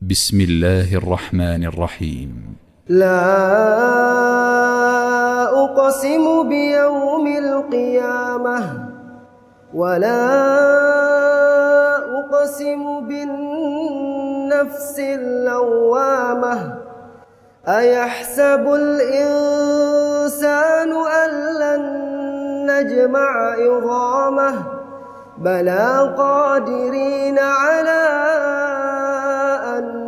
بسم الله الرحمن الرحيم. لا أقسم بيوم القيامة ولا أقسم بالنفس اللوامة أيحسب الإنسان أن لن نجمع عظامه بلى قادرين على أن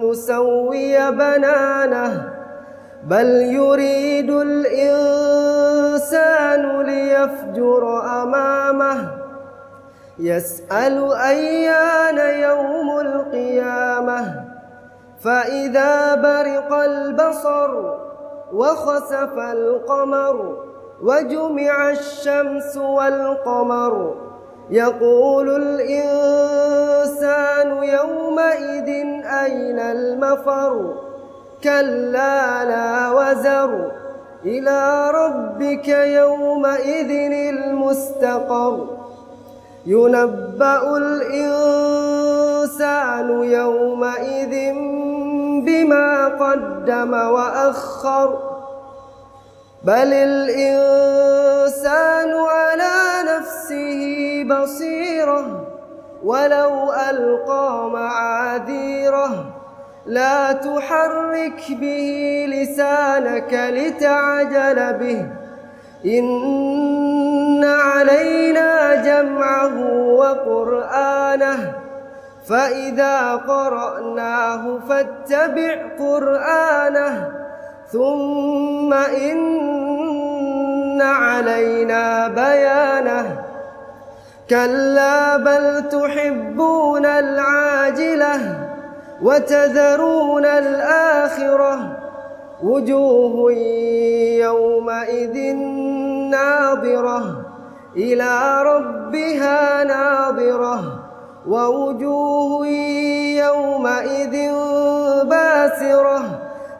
نسوي بنانه بل يريد الإنسان ليفجر أمامه يسأل أيان يوم القيامة فإذا برق البصر وخسف القمر وجمع الشمس والقمر يقول الإنسان يومئذ أين المفر كلا لا وزر إلى ربك يومئذ المستقر ينبأ الإنسان يومئذ بما قدم وأخر بل الإنسان على نفسه بصيرة ولو ألقى معاذيره لا تحرك به لسانك لتعجل به إن علينا جمعه وقرآنه فإذا قرأناه فاتبع قرآنه ثم إن علينا بيانه كلا بل تحبون العاجلة وتذرون الآخرة وجوه يومئذ ناظرة إلى ربها ناظرة ووجوه يومئذ باسرة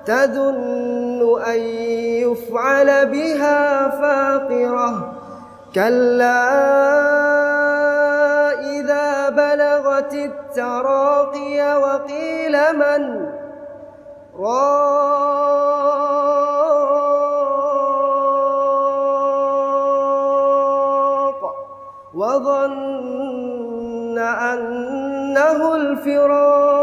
تظن أن يفعل بها فاقرة كلا إذا بلغت التراقي وقيل من راق وظن أنه الفراق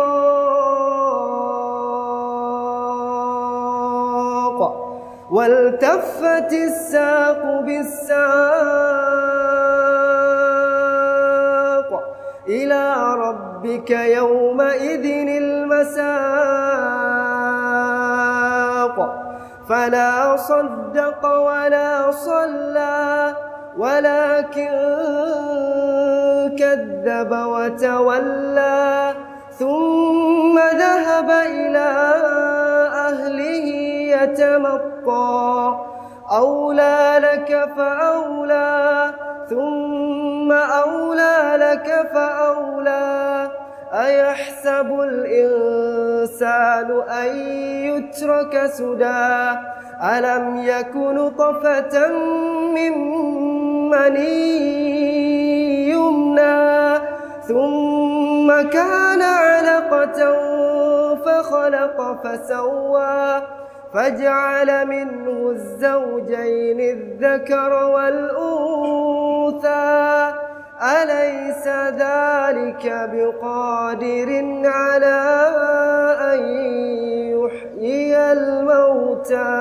والتفت الساق بالساق إلى ربك يومئذ المساق فلا صدق ولا صلى ولكن كذب وتولى ثم ذهب إلى أهله يتمطى أولى لك فأولى ثم أولى لك فأولى أيحسب الإنسان أن يترك سدى ألم يك نطفة من مني يمنى ثم كان علقة فخلق فسوى فجعل منه الزوجين الذكر والأنثى أليس ذلك بقادر على أن يحيي الموتى